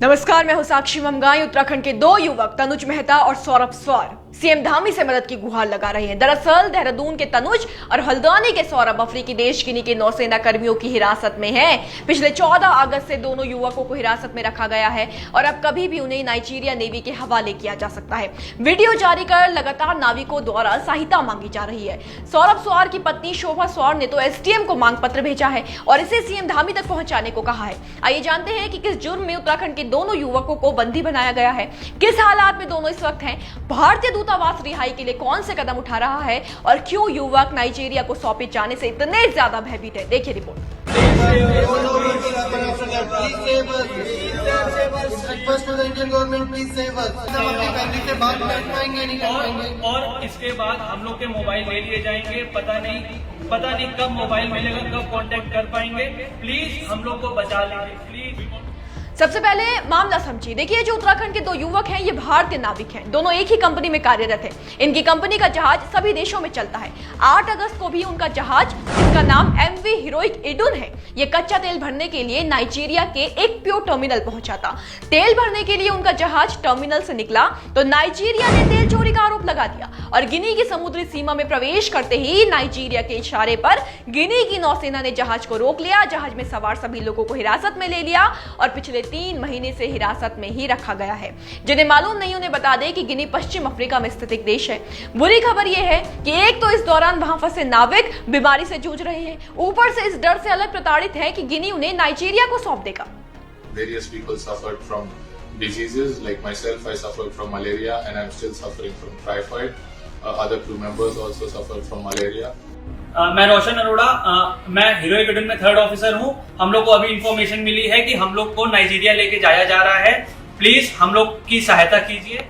नमस्कार, मैं हूं साक्षी ममगाई। उत्तराखंड के दो युवक तनुज मेहता और सौरभ स्वार सीएम धामी से मदद की गुहार लगा रहे हैं। दरअसल देहरादून के तनुज और हल्द्वानी के सौरभ अफ्रीकी देश गिनी के नौसेना कर्मियों की हिरासत में हैं। पिछले 14 अगस्त से दोनों युवकों को हिरासत में रखा गया है और अब कभी भी उन्हें नाइजीरिया नेवी के हवाले किया जा सकता है। वीडियो जारी कर लगातार नाविकों द्वारा सहायता मांगी जा रही है। सौरभ स्वार की पत्नी शोभा स्वार ने तो एसडीएम को मांग पत्र भेजा है और इसे सीएम धामी तक पहुंचाने को कहा है। आइए जानते हैं कि किस जुर्म में उत्तराखंड के दोनों युवकों को बंदी बनाया गया है, किस हालात में दोनों इस वक्त हैं, भारतीय दूतावास रिहाई के लिए कौन से कदम उठा रहा है और क्यों युवक नाइजीरिया को सौंपे जाने से इतने ज्यादा भयभीत है। देखिए रिपोर्ट। और इसके बाद हम लोग के मोबाइल ले लिए जाएंगे। पता नहीं कब मोबाइल मिलेगा, कब कांटेक्ट कर पाएंगे। प्लीज हम लोग को बचा लीजिए प्लीज। सबसे पहले मामला समझिए। देखिए, जो उत्तराखंड के दो युवक हैं ये भारतीय नाविक हैं। दोनों एक ही कंपनी में कार्यरत हैं। इनकी कंपनी का जहाज सभी देशों में चलता है। 8 अगस्त को भी उनका जहाज, जिसका नाम MV हीरोइक इडुन है, ये कच्चा तेल भरने के लिए नाइजीरिया के एक प्यो टर्मिनल पहुंचा था। तेल भरने के लिए उनका जहाज टर्मिनल से निकला तो नाइजीरिया ने तेल चोरी का आरोप लगा दिया और गिनी की समुद्री सीमा में प्रवेश करते ही नाइजीरिया के इशारे पर गिनी की नौसेना ने जहाज को रोक लिया। जहाज में सवार सभी लोगों को हिरासत में ले लिया और पिछले 3 महीने से हिरासत में ही रखा गया है। जिन्हें मालूम नहीं उन्हें बता दें कि गिनी पश्चिम अफ्रीका में स्थित एक देश है। बुरी खबर यह है कि एक तो इस दौरान वहां फंसे नाविक बीमारी से जूझ रहे हैं, ऊपर से इस डर से अलग प्रताड़ित है कि गिनी उन्हें नाइजीरिया को सौंप देगा। Various people suffered from diseases. Like myself, I suffered from malaria and I'm still suffering from typhoid. Other crew members also suffered from malaria. मैं रोशन अरोड़ा, मैं हीरोइक इडुन में 3rd ऑफिसर हूं। हम लोग को अभी इंफॉर्मेशन मिली है कि हम लोग को नाइजीरिया लेके जाया जा रहा है। प्लीज हम लोग की सहायता कीजिए।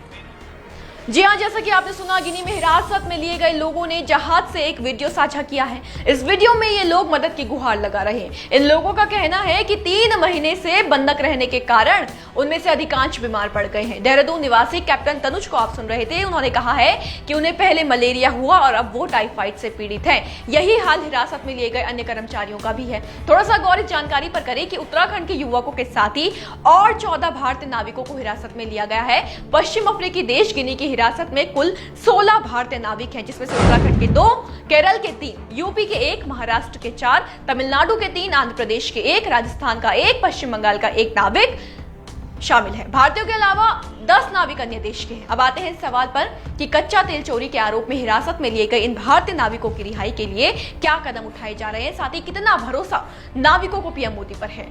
जी हाँ, जैसा कि आपने सुना, गिनी में हिरासत में लिए गए लोगों ने जहाज से एक वीडियो साझा किया है। इस वीडियो में ये लोग मदद की गुहार लगा रहे हैं। इन लोगों का कहना है कि 3 महीने से बंधक रहने के कारण उनमें से अधिकांश बीमार पड़ गए हैं। देहरादून निवासी कैप्टन तनुज को आप सुन रहे थे। उन्होंने कहा है कि उन्हें पहले मलेरिया हुआ और अब वो टाइफाइड से पीड़ित हैं। यही हाल हिरासत में लिए गए अन्य कर्मचारियों का भी है। थोड़ा सा गौर इस जानकारी पर करें कि उत्तराखंड के युवकों के साथ ही और 14 भारतीय नाविकों को हिरासत में लिया गया है। पश्चिम अफ्रीकी देश गिनी की हिरासत में कुल 16 भारतीय नाविक हैं, जिसमें से उत्तराखंड के 2, केरल के 3, यूपी के 1, महाराष्ट्र के 4, तमिलनाडु के 3, आंध्र प्रदेश के 1, राजस्थान का 1, पश्चिम बंगाल का 1 नाविक शामिल है। भारतीयों के अलावा 10 नाविक अन्य देश के हैं। अब आते हैं इस सवाल पर कि कच्चा तेल चोरी के आरोप में हिरासत में लिए गए इन भारतीय नाविकों की रिहाई के लिए क्या कदम उठाए जा रहे हैं, साथ ही कितना भरोसा नाविकों को पीएम मोदी पर है।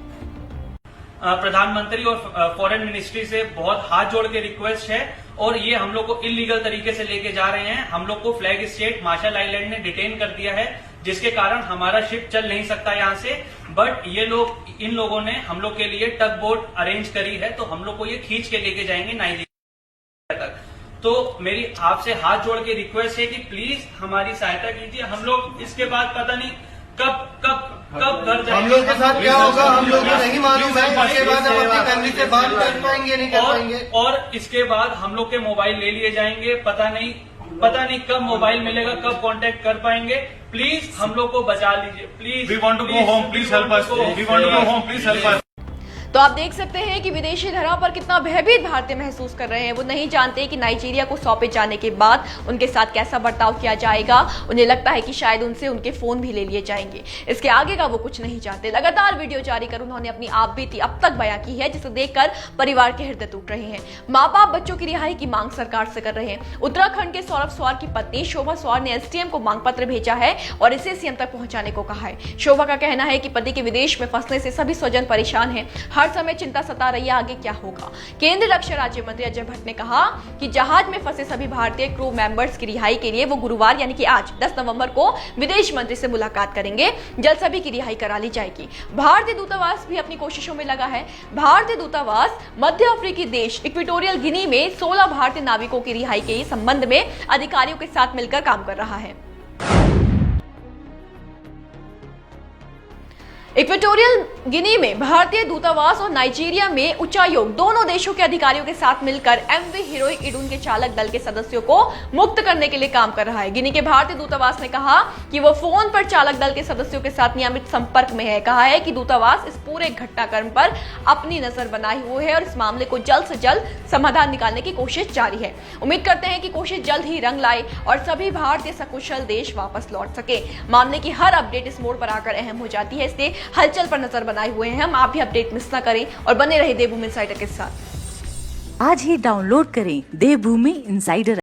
प्रधानमंत्री और फॉरेन मिनिस्ट्री से बहुत हाथ जोड़ के रिक्वेस्ट है और ये हम लोग को इलीगल तरीके से लेके जा रहे हैं। हम लोग को फ्लैग स्टेट मार्शल आइलैंड ने डिटेन कर दिया है, जिसके कारण हमारा शिप चल नहीं सकता यहाँ से। बट इन लोगों ने हम लोग के लिए टग बोट अरेंज करी है, तो हम लोग को ये खींच के लेके जाएंगे नाइजीरिया तक। तो मेरी आपसे हाथ जोड़ के रिक्वेस्ट है कि प्लीज हमारी सहायता कीजिए। हम लोग इसके बाद पता नहीं कब घर जाएंगे। हम लोग के साथ क्या होगा हम लोग को नहीं मालूम है। इसके बाद हम अपनी फैमिली से बात कर पाएंगे नहीं कर पाएंगे। और इसके बाद हम लोग के मोबाइल ले लिए जाएंगे। पता नहीं कब मोबाइल मिलेगा, कब कांटेक्ट कर पाएंगे। प्लीज हम लोग को बचा लीजिए please. We want to go home, please help us. We want to go home, please help us. तो आप देख सकते हैं कि विदेशी धरा पर कितना भयभीत भारतीय महसूस कर रहे हैं। वो नहीं जानते कि नाइजीरिया को सौंपे जाने के बाद उनके साथ कैसा बर्ताव किया जाएगा। उन्हें लगता है कि शायद उनसे उनके फोन भी ले लिए जाएंगे। इसके आगे का वो कुछ नहीं चाहते। लगातार वीडियो जारी कर उन्होंने अपनी आप बीती अब तक बयां की है, जिसे देखकर परिवार के हृदय टूट रहे हैं। माँ बाप बच्चों की रिहाई की मांग सरकार से कर रहे हैं। उत्तराखंड के सौरभ स्वार की पत्नी शोभा स्वार ने एसडीएम को मांग पत्र भेजा है और इसे सीएम तक पहुंचाने को कहा है। शोभा का कहना है कि पति के विदेश में फंसने से सभी स्वजन परेशान हैं। हर समय चिंता सता रही है आगे क्या होगा। केंद्रीय रक्षा राज्य मंत्री अजय भट्ट ने कहा कि जहाज में फंसे सभी भारतीय क्रू मेंबर्स की रिहाई के लिए वो गुरुवार यानी कि आज 10 नवंबर को विदेश मंत्री से मुलाकात करेंगे। जल्द सभी की रिहाई करा ली जाएगी। भारतीय दूतावास भी अपनी कोशिशों में लगा है। भारतीय दूतावास मध्य अफ्रीकी देश इक्वेटोरियल गिनी में 16 भारतीय नाविकों की रिहाई के संबंध में अधिकारियों के साथ मिलकर काम कर रहा है। इक्वेटोरियल गिनी में भारतीय दूतावास और नाइजीरिया में उच्चायोग दोनों देशों के अधिकारियों के साथ मिलकर एमवी हीरोइक इडून के चालक दल के सदस्यों को मुक्त करने के लिए काम कर रहा है। गिनी के भारतीय दूतावास ने कहा कि वो फोन पर चालक दल के सदस्यों के साथ नियमित संपर्क में है। कहा है कि दूतावास इस पूरे घटनाक्रम पर अपनी नजर बनाए हुए है और इस मामले को जल्द से जल्द समाधान निकालने की कोशिश जारी है। उम्मीद करते हैं कि कोशिश जल्द ही रंग लाए और सभी भारतीय सकुशल देश वापस लौट सके। मामले की हर अपडेट इस मोड़ पर आकर अहम हो जाती है, इसलिए हलचल पर नजर बनाए हुए हैं हम। आप भी अपडेट मिस ना करें और बने रहे देवभूमि इनसाइडर के साथ। आज ही डाउनलोड करें देवभूमि इनसाइडर।